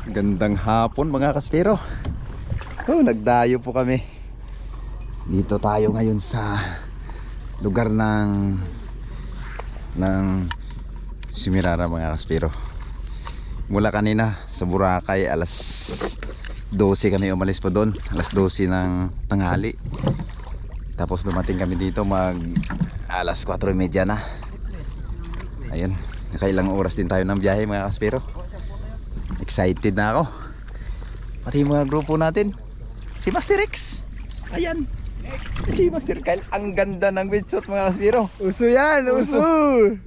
Gandang hapon mga kaspero. Nagdayo po kami. Dito tayo ngayon sa lugar ng Simirara mga kaspero. Mula kanina sa Boracay alas 12 kami umalis po doon. Alas 12 ng tanghali. Tapos dumating kami dito alas 4:30 na. Ayun, nakailang oras din tayo ng biyahe mga kaspero. Excited na ako. Pati yung mga grupo natin. Si Master X. Ayan. Si Master Kyle. Ang ganda ng wetsuit mga kaspero. Uso yan, uso.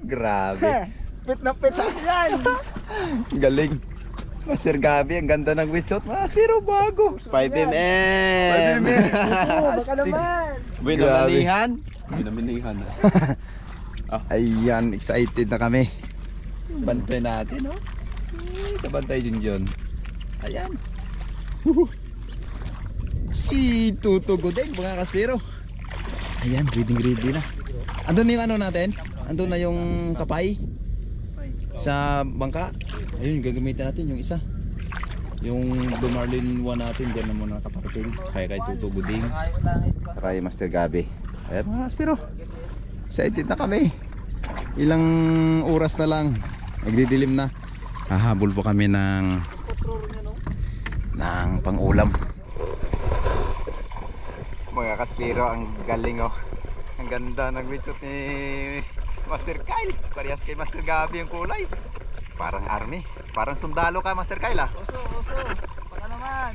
Grabe. Pit na pit sa yan. Galing. Master Gabi, ang ganda ng wetsuit mga kaspero. Bago. 5mm. 5mm. Uso, baka naman. Binamanihan. Binamanihan. Ayan, excited na kami. Bantay natin, no? Kabantay Junjun. Ayan. Si Tuto Godeng mga kaspero. Ayan, ready na. Andun yung ano natin? Andun na yung kapay sa bangka. Ayun, gagamitin natin yung isa. Yung Blue Marlin 1 natin dyan na muna nakaparating. Kaya kay Tuto Godeng. Kaya Master Gabi. Ayan mga kaspero, excited na kami. Ilang oras na lang, nagdidilim na. Hahabol po kami ng pang-ulam. Mga kaspero, ang galing oh. Ang ganda ng wetsuit ni Master Kyle. Parehas kay Master Gabi yung kulay. Parang army. Parang sundalo ka Master Kyle ah. Uso, uso. Baka naman.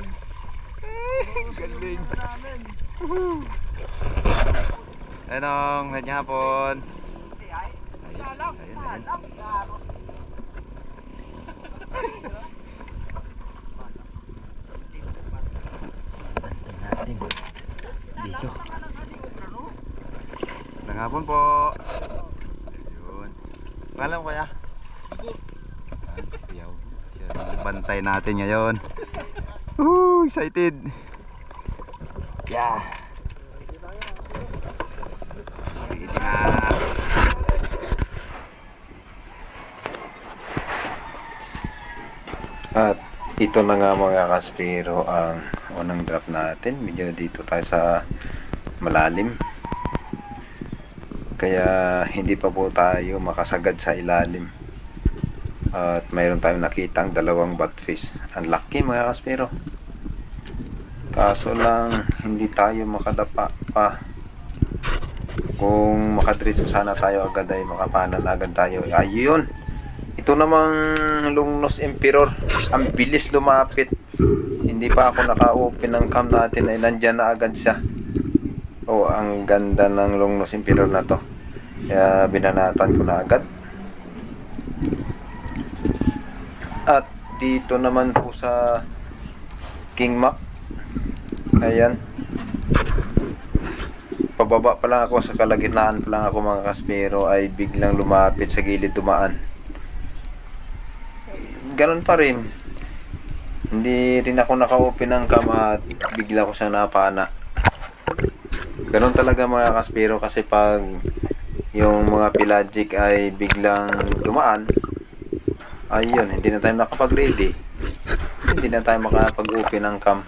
Galing. Anong, medyo hapon. Salam, salam. Garos. Natin dito. Magandang hapon po. Ayun. Pangalan mo kaya? Siyaw. Siya ang bantay natin ngayon. Excited. Yeah. Ready na. At ito na nga mga kaspero ang unang drop natin. Medyo dito tayo sa malalim. Kaya hindi pa po tayo makasagad sa ilalim. At mayroon tayong nakitang dalawang batfish. Ang laki mga kaspero. Kaso lang hindi tayo makadapa pa. Kung makadiretso sana tayo agad ay makapanan agad tayo. Ayun. Ito namang Lungnos Emperor, ang bilis lumapit. Hindi pa ako naka-open ng cam natin ay nandyan na agad siya. Oh, ang ganda ng Lungnos Emperor na to. Kaya binanatan ko na agad. At dito naman po sa King Mac. Ayan. Pababa pa lang ako sa kalagitnaan pa lang ako mga kaspero ay biglang lumapit sa gilid dumaan. Ganon pa rin. Hindi rin ako naka-open ng cam at bigla ko siyang napana. Ganon talaga mga kaspero kasi pag yung mga pelagic ay biglang dumaan, ayun, hindi na tayo nakapag-ready. Hindi na tayo makapag-open ng cam.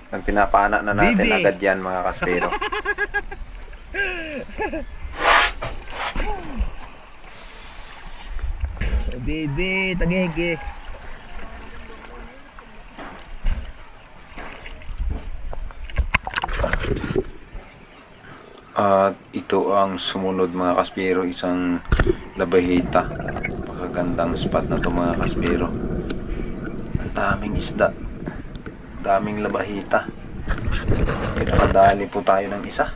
Ang pinapana na natin Bibi. Agad yan mga kaspero. Baby, tagihigi. At ito ang sumunod mga kaspero, isang labahita. Napakagandang spot na to mga kaspero. Ang daming isda, daming labahita. Nakadali po tayo ng isa.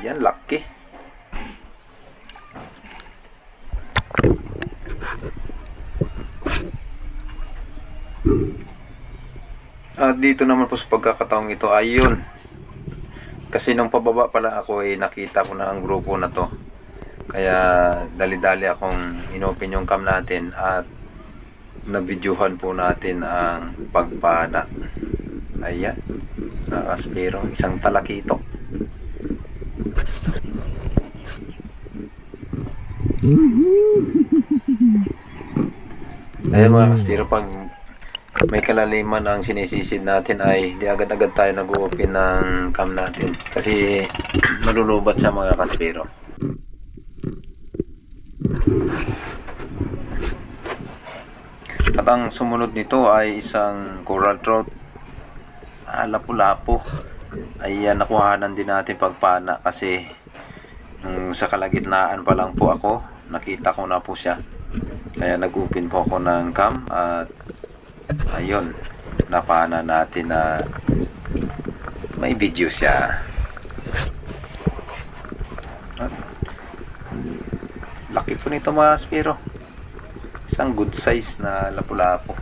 Ayan, laki. At dito naman po sa pagkakataong ito, ayun. Kasi nung pababa pala ako ay nakita ko na ang grupo na to. Kaya dali-dali akong inopen yung cam natin at na-videohan po natin ang pagpana. Ayan, mga kaspero, isang talakitok. Ayan mga kaspiro, pag may kalaliman ang sinisisid natin ay di agad-agad tayo nag-open ng cam natin kasi malulubat siya mga kaspiro. At ang sumunod nito ay isang coral trout, lapu-lapu. Ayan, nakuhanan din natin pagpana kasi nung sa kalagitnaan pa lang po ako, nakita ko na po siya. Kaya nag-open po ako ng cam at ayun, napana natin na may video siya. Laki po nito mga kaspiro. Isang good size na lapu-lapu.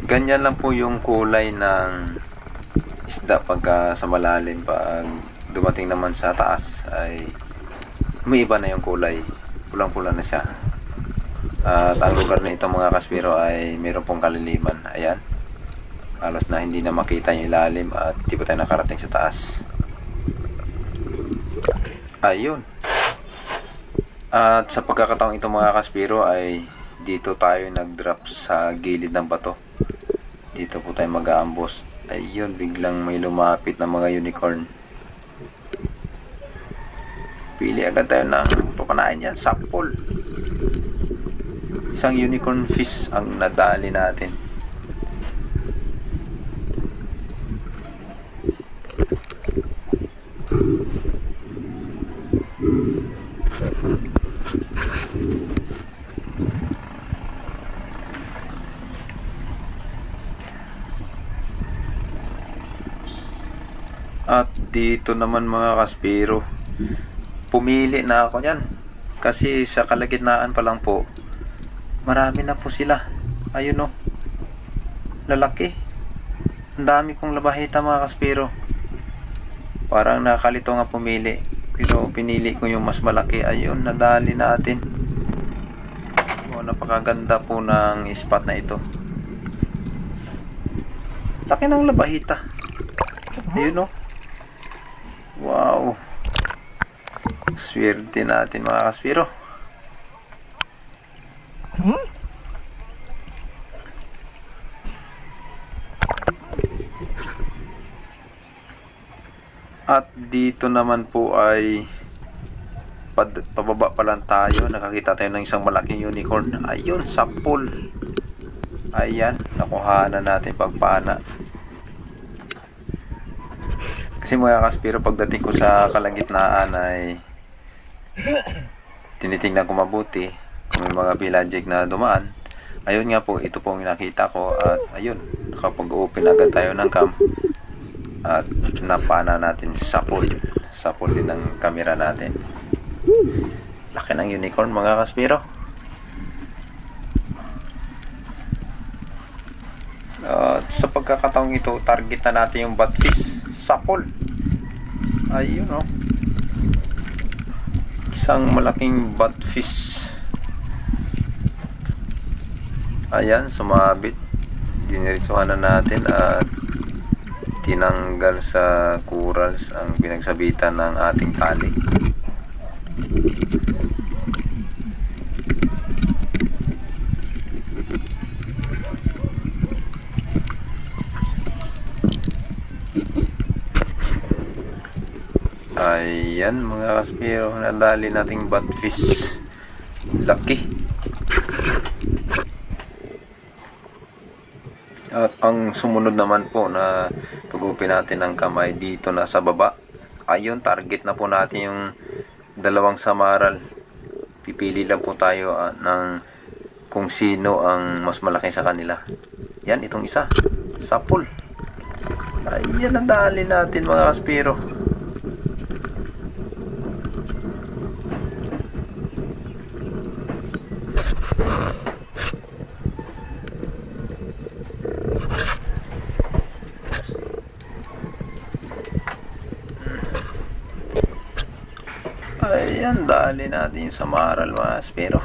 Ganyan lang po yung kulay ng isda pagka sa malalim. Pag dumating naman sa taas ay umiiba na yung kulay. Pulang-pula na siya. At ang lugar na ito mga kaspiro ay mayroon pong kaliliman. Ayan. Halos na hindi na makita yung ilalim at di pa tayo nakarating sa taas. Ayun. At sa pagkakataong ito mga kaspiro ay dito tayo nag-drop sa gilid ng bato. Dito po tayo mag-aambos. Ayun, biglang may lumapit na mga unicorn. Pili agad tayo ng papanain yan, sapol. Isang unicorn fish ang nadali natin. At dito naman mga kaspiro, pumili na ako yan kasi sa kalagitnaan pa lang po marami na po sila. Ayun o, lalaki, ang dami pong labahita mga kaspiro. Parang nakalito nga pumili pero pinili ko yung mas malaki. Ayun, nadali natin. Napakaganda po ng spot na ito. Laki ng labahita. Ayun o, wow, swerte natin mga kaspiro. At dito naman po ay pababa pa lang tayo, nakakita tayo ng isang malaking unicorn. Ayun, sapol. Ayan, nakuhanan natin pagpana. Kasi mga kaspiro, pagdating ko sa kalagitnaan ay tinitingnan ko mabuti kung may mga pelagic na dumaan. Ayun nga po, ito po ang nakita ko. At ayun, nakapag-open agad tayo ng cam at napana natin sapol. Sapol din ang camera natin. Laki ng unicorn mga kaspiro. Sa pagkakataong ito, target na natin yung batfish, sapol. Ayun o, isang malaking batfish. Ayan, sumabit. Diniritsuhan na natin at tinanggal sa corals ang pinagsabitan ng ating tali. Ayan mga kaspiro, nadali nating batfish. Laki. At ang sumunod naman po na pag-open natin ng kamay dito na sa baba. Ayun, target na po natin yung dalawang samaral. Pipili lang po tayo ng kung sino ang mas malaki sa kanila. Yan, itong isa, sapol. Ayan, nadali natin mga kaspiro. Ayan, dali natin yung samaral mga kaspiro.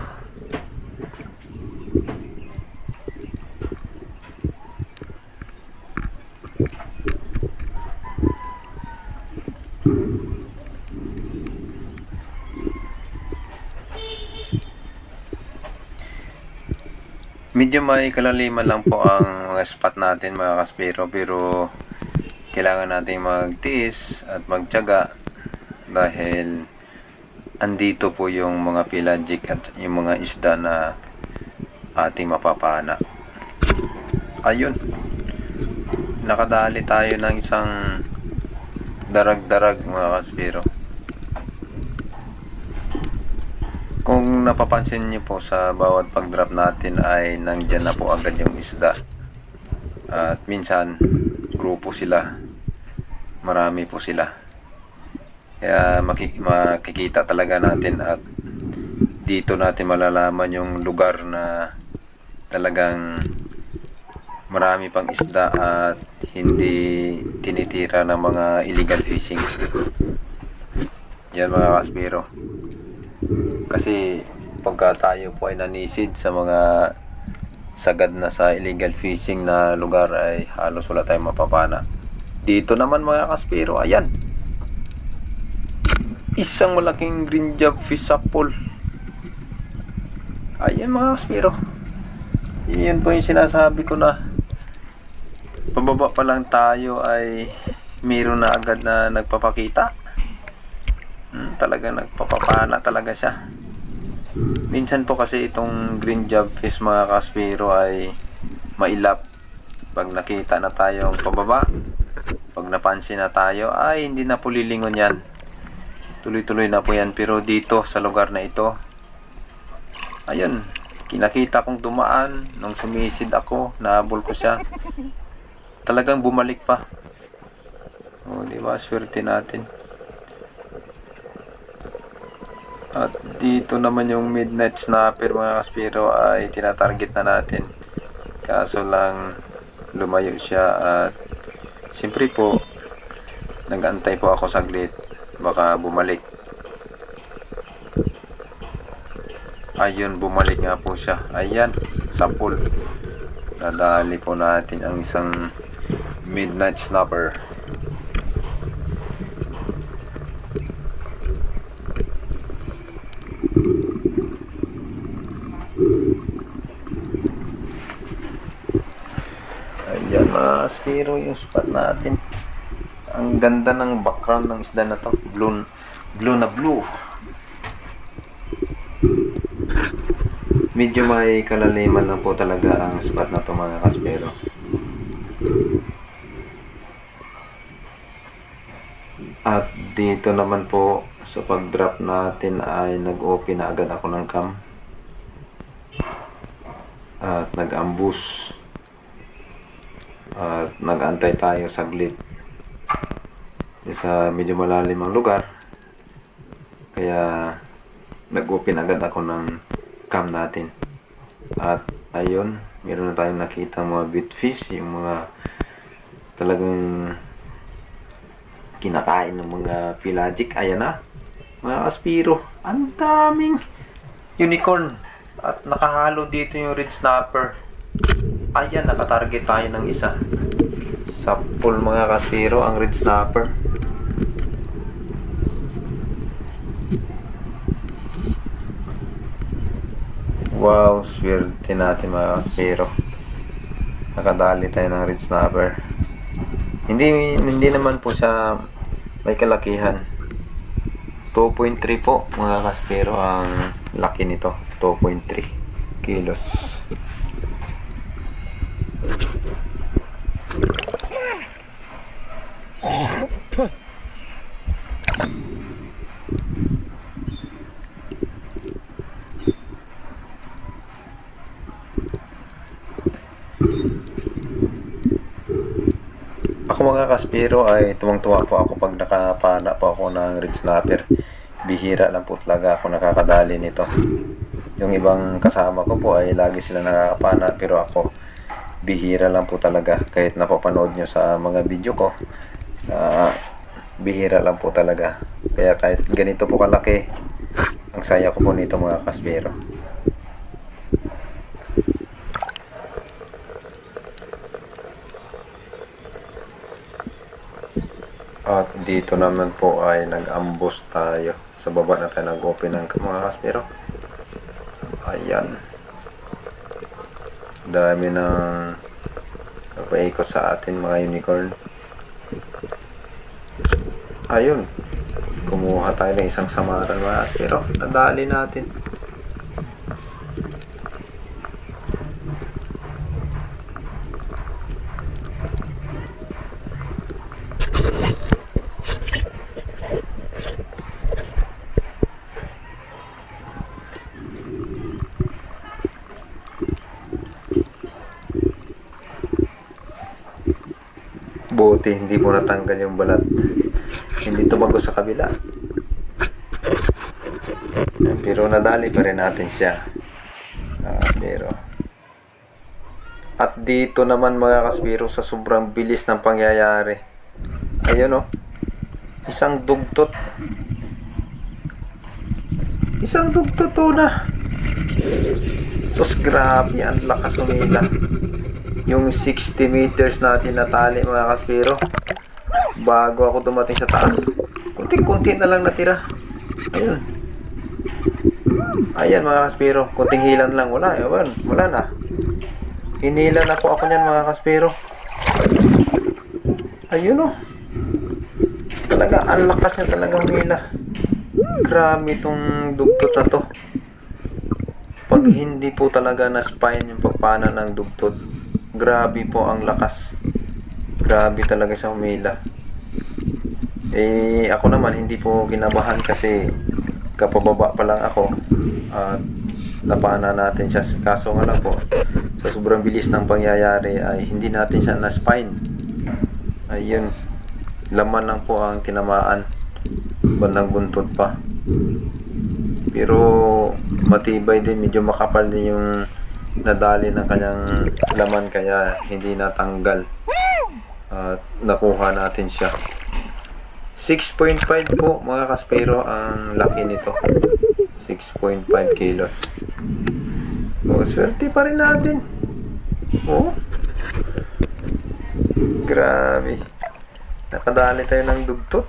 Medyo may kalaliman lang po ang mga spot natin mga kaspero, pero kailangan natin magtiis at magtiyaga dahil andito po yung mga pelagic at yung mga isda na ating mapapana. Ayun, nakadali tayo ng isang darag-darag mga kaspero. Kung napapansin niyo po sa bawat pag-drop natin ay nandyan na po agad yung isda. At minsan, grupo sila. Marami po sila. Kaya makikita talaga natin at dito natin malalaman yung lugar na talagang marami pang isda at hindi tinitira ng mga illegal fishing. Yan mga kaspero. Kasi pagka tayo po ay nanisid sa mga sagad na sa illegal fishing na lugar ay halos wala tayong mapapana. Dito naman mga kaspero, ayan, isang malaking green job fish sapol. Ayan mga kaspero, yun po yung sinasabi ko na pababa pa lang tayo ay mayroon na agad na nagpapakita. Talaga nagpapapana talaga siya. Minsan po kasi itong green job fish mga kaspero ay mailap. Pag nakita na tayong pababa, pag napansin na tayo, ay hindi na po lilingon yan. Tuloy-tuloy na po yan. Pero dito sa lugar na ito, ayun, kinakita kong dumaan nung sumisid ako, nahabol ko siya, talagang bumalik pa. O diba, swerte natin. At dito naman yung midnight snapper mga kaspero ay tinatarget na natin. Kaso lang lumayo siya at siyempre po nag-antay po ako saglit. Baka bumalik. Ayun, bumalik nga po siya. Ayan, sapul. Nadali po natin ang isang midnight snapper. Ayan mga kaspero, yung spot natin. Ang ganda ng background ng isda na to. Blue na blue. Medyo may kalaliman lang po talaga ang spot na to mga kaspero. At dito naman po sa pag-drop natin ay nag-open na agad ako ng cam. At nag-ambush. At nag-antay tayo saglit sa medyo malalim ang lugar, kaya nag-open agad ako ng cam natin. At ayun, meron na tayong nakita mga bitfish, yung mga talagang kinakain ng mga pelagic. Ayan na mga kaspero, ang daming unicorn at nakahalo dito yung red snapper. Ayan, nakatarget tayo ng isa. Sapul mga kaspero ang red snapper. Wow, swerte natin mga kaspero. Nakadali tayo ng red snapper. Hindi naman po siya may kalakihan. 2.3 po mga kaspero ang laki nito. 2.3 kilos. Ako mga kaspero ay tuwang-tuwa po ako pag nakapana po ako ng red snapper. Bihira lang po talaga ako nakakadali nito. Yung ibang kasama ko po ay lagi sila nakakapana, pero ako bihira lang po talaga. Kahit napapanood nyo sa mga video ko, bihira lang po talaga. Kaya kahit ganito po kalaki, ang saya ko po nito mga kaspero. At dito naman po ay nag-ambush tayo. Sa baba na tayo nag-open ng mga kaspero. Ayan. Dami ng paikot sa atin mga unicorn. Ayun. Kumuha tayo ng isang samaran mga pero nadali natin. Buti hindi mo natanggal yung balat. Hindi tumago sa kabila. Pero nadali pa rin natin siya. Kaspero. At dito naman mga kaspero sa sobrang bilis ng pangyayari. Ayun oh. Isang dugtot. Isang dugtot na. Sus, grabe. Ang lakas umila. Yung 60 meters natin na tali mga kaspero. Bago ako dumating sa taas. Kunti-kunti na lang natira. Ayun. Ayan mga kaspero. Kunting hilan lang. Wala. Ewan. Wala na. Hinilan na po ako niyan mga kaspero. Ayun oh. Talaga. Ang lakas niya talaga humila. Grabe itong dugtot na to. Pag hindi po talaga na-spine yung pagpana ng dugtot. Grabe po ang lakas. Grabe talaga sa humila. Ako naman hindi po kinabahan kasi kapababa pa lang ako at napana natin siya. Kaso nga lang po, sa sobrang bilis ng pangyayari ay hindi natin siya na-spine. Ayun, laman lang po ang tinamaan. Bandang buntot pa. Pero matibay din, medyo makapal din yung nadali ng kanyang laman kaya hindi natanggal at nakuha natin siya. 6.5 po mga kaspero ang laki nito. 6.5 kilos. Swerte pa rin natin. Grabe, nakadali tayo ng dugtot.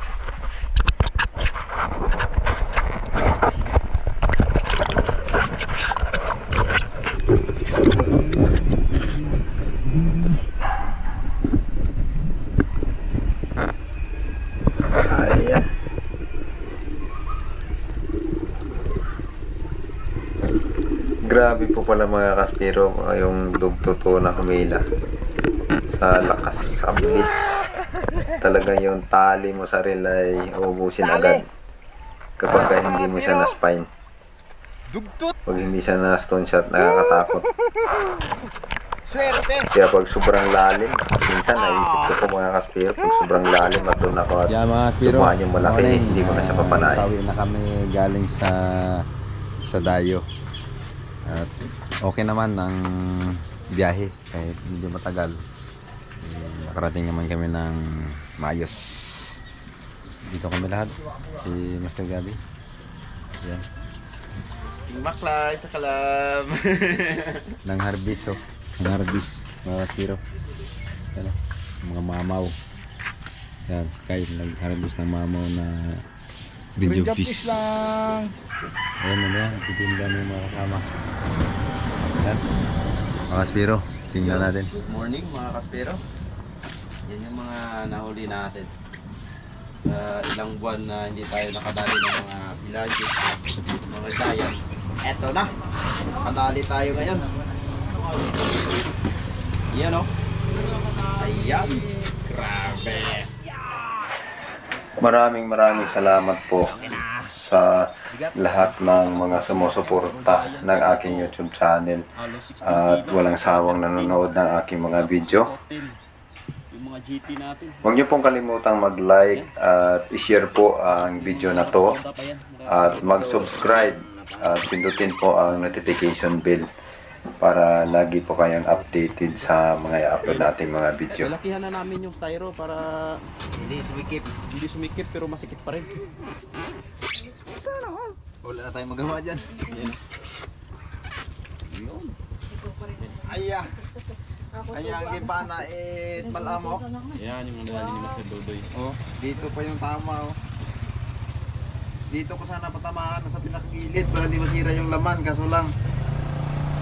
Ayan. Grabe po pala mga kaspero yung dugto na humila sa lakas, sa bilis. Talagang yung tali mo sa reel ay ubusin agad kapag hindi mo siya na-spine. Pag hindi siya na-stone shot, nakakatakot. Swerte. Kaya pag sobrang lalim, minsan naisip ko po mga kaspero, pag sobrang lalim at doon ako at Mga kaspiro, dumaan yung malaki, hindi ko na siya papanain. Pauwi na kami galing sa Dayo. At okay naman ang biyahe kahit medyo matagal. Nakarating naman kami ng maayos. Dito kami lahat. Si Mr. Gabi. Yan. King Maklay sa kalam. Nang harvest oh. Nang harvest mga kaspiro. Yan oh. Mga mamaw. Yan. Kahit nag-harvest ng mamaw na video fish lang. Ayan na yan, titinda mo yung mga kasama. Ayan. Mga kaspiro, tingnan natin. Good morning mga kaspero. Yan yung mga nahuli natin. Sa ilang buwan na hindi tayo nakadali ng mga villages, mga giant. Eto na, nakadali tayo ngayon. Yan o. Ayan. Grabe. Maraming salamat po sa lahat ng mga sumusuporta ng aking YouTube channel at walang sawang nanonood ng aking mga video. Huwag niyo pong kalimutang mag-like at i-share po ang video na to at mag-subscribe at pindutin po ang notification bell para lagi po kayong updated sa mga i-upload nating mga video. Lakihan na namin yung styro para hindi sumikip pero masikip pa rin. Wala na tayong magawa dyan. Aya. Aya ang gipana malamok. Yan yung nadali ni Master Dodoy. Oh, dito pa yung tama oh. Dito ko sana patamaan sa pinakagilid para di masira yung laman kaso lang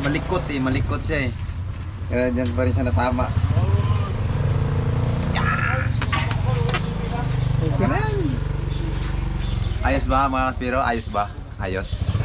malikot malikot siya eh. Diyan pa rin siya natama. Ayos ba mga kaspiro? Ayos ba? Ayos.